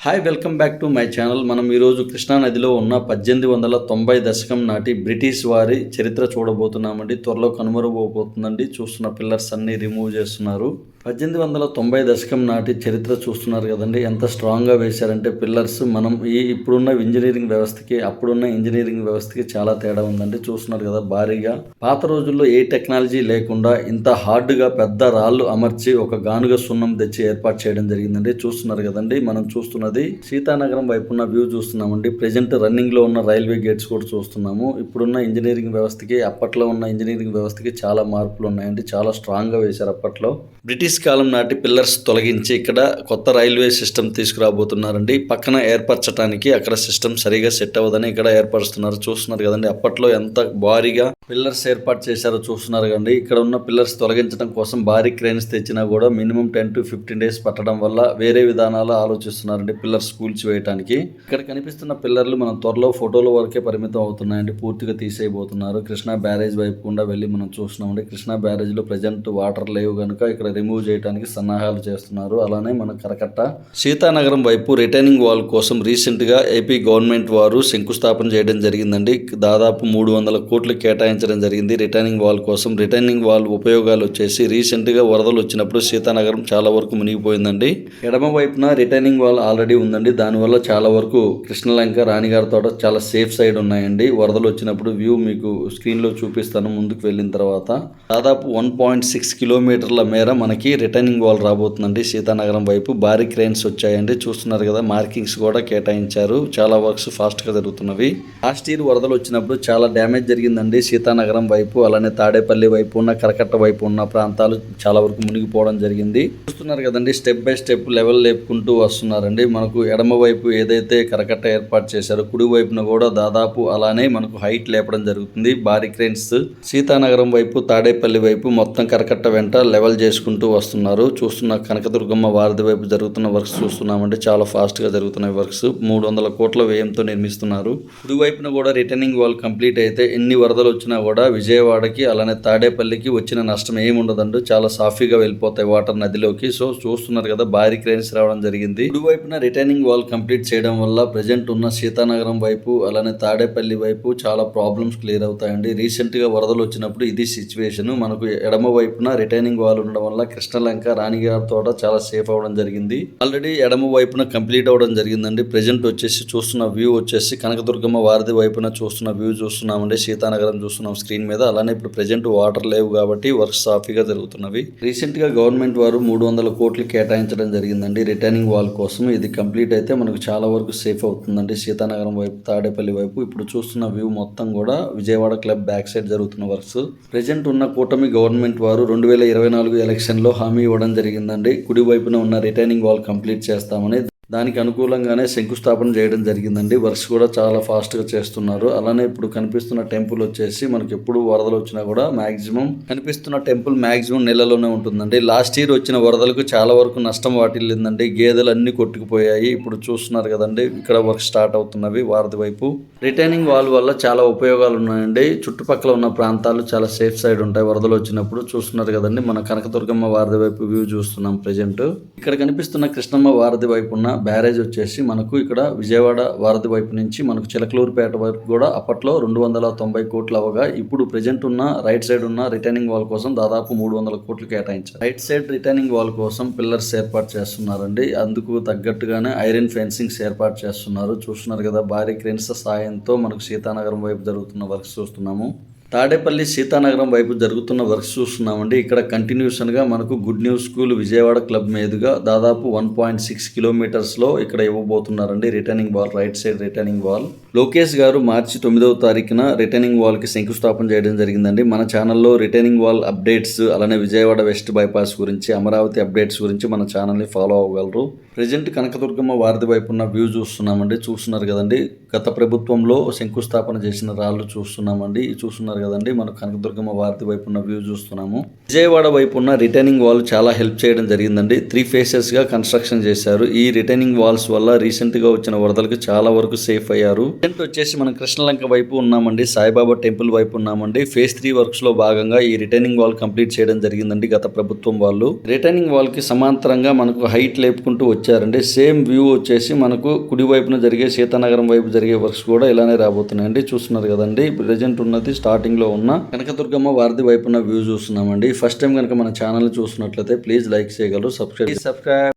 Hi welcome back to my channel. మనం ఈరోజు కృష్ణానదిలో ఉన్న 1890 దశకం నాటి బ్రిటిష్ వారి చరిత్ర చూడబోతున్నామండి. త్వరలో కనుమరుగైపోతుందండి. చూస్తున్న పిల్లర్స్ అన్ని రిమూవ్ చేస్తున్నారు. 1890 దశకం నాటి చరిత్ర చూస్తున్నారు కదండి. ఎంత స్ట్రాంగ్గా వేశారంటే పిల్లర్స్. మనం ఇప్పుడున్న ఇంజనీరింగ్ వ్యవస్థకి అప్పుడున్న ఇంజనీరింగ్ వ్యవస్థకి చాలా తేడా ఉందండి. చూస్తున్నారు కదా భారీగా. పాత రోజుల్లో ఏ టెక్నాలజీ లేకుండా ఇంత హార్డ్గా పెద్ద రాళ్ళు అమర్చి ఒక గానుగ సున్నం తెచ్చి ఏర్పాటు చేయడం జరిగిందండి. చూస్తున్నారు కదండి. మనం చూస్తున్నది సీతానగరం వైపున్న వ్యూ చూస్తున్నామండి. ప్రెజెంట్ రన్నింగ్ లో ఉన్న రైల్వే గేట్స్ కూడా చూస్తున్నాము. ఇప్పుడున్న ఇంజనీరింగ్ వ్యవస్థకి అప్పట్లో ఉన్న ఇంజనీరింగ్ వ్యవస్థకి చాలా మార్పులు ఉన్నాయండి. చాలా స్ట్రాంగ్ గా వేశారు అప్పట్లో. బ్రిటిష్ కాలం నాటి పిల్లర్స్ తొలగించి ఇక్కడ కొత్త రైల్వే సిస్టమ్ తీసుకురాబోతున్నారండి. పక్కన ఏర్పరచడానికి అక్కడ సిస్టమ్ సరిగా సెట్ అవ్వదని ఇక్కడ ఏర్పరుస్తున్నారు. చూస్తున్నారు కదండి. అప్పట్లో ఎంత భారీగా పిల్లర్స్ ఏర్పాటు చేశారో చూస్తున్నారు కదండి. ఇక్కడ ఉన్న పిల్లర్స్ తొలగించడం కోసం భారీ క్రేన్స్ తెచ్చినా కూడా మినిమం 10 to 15 days పట్టడం వల్ల వేరే విధానాలు ఆలోచిస్తున్నారండి పిల్లర్స్ కూల్చివేయడానికి. ఇక్కడ కనిపిస్తున్న పిల్లర్లు మనం త్వరలో ఫోటోల వరకే పరిమితం అవుతున్నాయండి. పూర్తిగా తీసేయబోతున్నారు. కృష్ణా బ్యారేజ్ వైపు గుండా వెళ్ళి మనం చూస్తున్నామండి. కృష్ణా బ్యారేజ్ లో ప్రజెంట్ వాటర్ లేవు కనుక ఇక్కడ రిమూవ్ చేయడానికి సన్నాహాలు చేస్తున్నారు. అలానే మన కరకట్ట సీతానగరం వైపు రిటైనింగ్ వాల్ కోసం రీసెంట్ గా ఏపీ గవర్నమెంట్ వారు శంకుస్థాపన చేయడం జరిగిందండి. దాదాపు 300 కోట్లు కేటాయించడం జరిగింది రిటైనింగ్ వాల్ కోసం. రిటైనింగ్ వాల్ ఉపయోగాలు వచ్చేసి రీసెంట్ గా వరదలు వచ్చినప్పుడు సీతానగరం చాలా వరకు మునిగిపోయిందండి. ఎడమ వైపున రిటైనింగ్ వాల్ ఆల్రెడీ ఉందండి. దానివల్ల చాలా వరకు కృష్ణలంక, రాణిగారి తోట చాలా సేఫ్ సైడ్ ఉన్నాయండి. వరదలు వచ్చినప్పుడు వ్యూ మీకు స్క్రీన్ లో చూపిస్తాను ముందుకు వెళ్ళిన తర్వాత. దాదాపు 1.6 కిలోమీటర్ల మేర మనకి రిటైనింగ్ వాల్ రాబోతుందండి. సీతానగరం వైపు భారీ క్రేన్స్ వచ్చాయండి. చూస్తున్నారు కదా. మార్కింగ్స్ కూడా కేటాయించారు. చాలా వర్క్స్ ఫాస్ట్ గా జరుగుతున్నవి. లాస్ట్ ఇయర్ వరదలు వచ్చినప్పుడు చాలా డ్యామేజ్ జరిగిందండి సీతానగరం వైపు. అలానే తాడేపల్లి వైపు ఉన్న, కరకట్ట వైపు ఉన్న ప్రాంతాలు చాలా వరకు మునిగిపోవడం జరిగింది. చూస్తున్నారు కదండి. స్టెప్ బై స్టెప్ లెవెల్ లేపుకుంటూ వస్తున్నారండి. మనకు ఎడమ వైపు ఏదైతే కరకట్ట ఏర్పాటు చేశారో కుడి వైపున కూడా దాదాపు అలానే మనకు హైట్ లేపడం జరుగుతుంది. భారీ క్రేన్స్ సీతానగరం వైపు, తాడేపల్లి వైపు మొత్తం కరకట్ట వెంట లెవెల్ చేసుకుంటూ వస్తున్నారు. చూస్తున్న కనకదుర్గమ్మ వారధి వైపు జరుగుతున్న వర్క్స్ చూస్తున్నామంటే చాలా ఫాస్ట్ గా జరుగుతున్న వర్క్స్. 300 కోట్ల వ్యయంతో నిర్మిస్తున్నారు. కుడి వైపున కూడా రిటర్నింగ్ వాల్ కంప్లీట్ అయితే ఎన్ని వరదలు వచ్చినా కూడా విజయవాడకి అలానే తాడేపల్లికి వచ్చిన నష్టం ఏమి ఉండదండి. చాలా సాఫీగా వెళ్ళిపోతాయి వాటర్ నదిలోకి. సో చూస్తున్నారు కదా. భారీ క్రేన్స్ రావడం జరిగింది. కుడి వైపున రిటర్నింగ్ వాల్ కంప్లీట్ చేయడం వల్ల ప్రజెంట్ ఉన్న సీతానగరం వైపు అలానే తాడేపల్లి వైపు చాలా ప్రాబ్లమ్స్ క్లియర్ అవుతాయండి. రీసెంట్ గా వరదలు వచ్చినప్పుడు ఇది సిచ్యువేషన్. మనకు ఎడమ వైపున రిటైనింగ్ వాల్ ఉండడం వల్ల కృష్ణలంక, రాణిగారి తోట చాలా సేఫ్ అవడం జరిగింది. ఆల్రెడీ ఎడమ వైపున కంప్లీట్ అవడం జరిగిందండి. ప్రెజెంట్ వచ్చేసి చూస్తున్న వ్యూ వచ్చేసి కనకదుర్గమ్మ వారధి వైపున చూస్తున్న వ్యూ చూస్తున్నామండి. సీతానగరం చూస్తున్నాం స్క్రీన్ మీద. అలానే ఇప్పుడు ప్రెజెంట్ వాటర్ లేవు కాబట్టి వర్క్స్ సాఫీగా జరుగుతున్నవి. రీసెంట్ గా గవర్నమెంట్ వారు 300 కోట్లు కేటాయించడం జరిగిందండి రిటైనింగ్ వాల్ కోసం. ఇది కంప్లీట్ అయితే మనకు చాలా వరకు సేఫ్ అవుతుందండి సీతానగరం వైపు, తాడేపల్లి వైపు. ఇప్పుడు చూస్తున్న వ్యూ మొత్తం కూడా విజయవాడ క్లబ్ బ్యాక్ సైడ్ జరుగుతున్న వర్క్స్. ప్రెజెంట్ ఉన్న కూటమి గవర్నమెంట్ వారు 2024 ఎలక్షన్ లో హామీ ఇవ్వడం జరిగిందండి. కుడి వైపున ఉన్న రిటైనింగ్ వాల్ కంప్లీట్ చేస్తామని. దానికి అనుకూలంగానే శంకుస్థాపన చేయడం జరిగిందండి. వర్క్స్ కూడా చాలా ఫాస్ట్ గా చేస్తున్నారు. అలానే ఇప్పుడు కనిపిస్తున్న టెంపుల్ వచ్చేసి మనకి ఎప్పుడు వరదలు వచ్చినా కూడా మాక్సిమం కనిపిస్తున్న టెంపుల్ మాక్సిమం నెలలోనే ఉంటుందండి. లాస్ట్ ఇయర్ వచ్చిన వరదలకు చాలా వరకు నష్టం వాటిల్లిందండి. గేదెలు అన్ని కొట్టుకుపోయాయి. ఇప్పుడు చూస్తున్నారు కదండి. ఇక్కడ వర్క్ స్టార్ట్ అవుతున్నవి వారధి వైపు. రిటైనింగ్ వాల్ వల్ల చాలా ఉపయోగాలు ఉన్నాయండి. చుట్టుపక్కల ఉన్న ప్రాంతాలు చాలా సేఫ్ సైడ్ ఉంటాయి వరదలు వచ్చినప్పుడు. చూస్తున్నారు కదండి. మన కనకదుర్గమ్మ వారధి వైపు వ్యూ చూస్తున్నాం ప్రెజెంట్. ఇక్కడ కనిపిస్తున్న కృష్ణమ్మ వారధి వైపు ఉన్న బ్యారేజ్ వచ్చేసి మనకు ఇక్కడ విజయవాడ వారధి వైపు నుంచి మనకు చిలకలూరుపేట వరకు కూడా అప్పట్లో 290 కోట్లు అవగా ఇప్పుడు ప్రెజెంట్ ఉన్న రైట్ సైడ్ ఉన్న రిటైనింగ్ వాల్ కోసం దాదాపు 300 కోట్లు కేటాయించారు. రైట్ సైడ్ రిటైనింగ్ వాల్ కోసం పిల్లర్స్ ఏర్పాటు చేస్తున్నారండి. అందుకు తగ్గట్టుగానే ఐరన్ ఫెన్సింగ్స్ ఏర్పాటు చేస్తున్నారు. చూస్తున్నారు కదా. భారీ క్రేన్స్ సాయంతో మనకు సీతానగరం వైపు జరుగుతున్న వర్క్స్ చూస్తున్నాము. తాడేపల్లి, సీతానగరం వైపు జరుగుతున్న వర్క్స్ చూస్తున్నామండి. ఇక్కడ కంటిన్యూషన్ గా మనకు good news school Vijayawada club మీదుగా దాదాపు 1.6 కిలోమీటర్స్ లో ఇక్కడ ఇవ్వబోతున్నారండి returning wall. Right side returning wall. Lokesh గారు మార్చి 9వ తారీఖున రిటర్నింగ్ వాల్ కి శంకుస్థాపన చేయడం జరిగిందండి. మన ఛానల్లో రిటర్నింగ్ వాల్ అప్డేట్స్ అలానే విజయవాడ వెస్ట్ బైపాస్ గురించి, అమరావతి అప్డేట్స్ గురించి మన ఛానల్ ని ఫాలో అవ్వగలరు. ప్రెజెంట్ కనకదుర్గమ్మ వారధి వైపు ఉన్న వ్యూ చూస్తున్నామండి. చూస్తున్నారు కదండి. గత ప్రభుత్వంలో శంకుస్థాపన చేసిన రాళ్ళు చూస్తున్నామండి. చూస్తున్నారు కదండి. మనం కనకదుర్గమ్మ వారధి వైపు ఉన్న వ్యూ చూస్తున్నాము. విజయవాడ వైపు ఉన్న రిటైనింగ్ వాల్ చాలా హెల్ప్ చేయడం జరిగిందండి. 3 phases గా కన్స్ట్రక్షన్ చేశారు. ఈ రిటైనింగ్ వాల్స్ వల్ల రీసెంట్ గా వచ్చిన వరదలకు చాలా వరకు సేఫ్ అయ్యారు. ప్రెజెంట్ వచ్చేసి మనం కృష్ణలంక వైపు ఉన్నామండి. సాయిబాబా టెంపుల్ వైపు ఉన్నామండి. phase 3 వర్క్స్ లో భాగంగా ఈ రిటైనింగ్ వాల్ కంప్లీట్ చేయడం జరిగిందండి గత ప్రభుత్వం వాళ్ళు. రిటైనింగ్ వాల్ కి సమాంతరంగా మనకు హైట్ లేపుకుంటూ వచ్చారండి. సేమ్ వ్యూ వచ్చేసి మనకు కుడి వైపున జరిగే సీతానగరం వైపు జరిగే వర్క్స్ కూడా ఇలానే రాబోతున్నాయండి. చూస్తున్నారు కదండి, ప్రెజెంట్ ఉన్నది స్టార్టింగ్ లో ఉన్న కనకదుర్గమ్మ వారధి వైపున వ్యూ చూస్తున్నామండి. ఫస్ట్ టైం కనుక మన ఛానల్ చూస్తున్నట్లయితే ప్లీజ్ లైక్ చేయగలరు, సబ్స్క్రైబ్.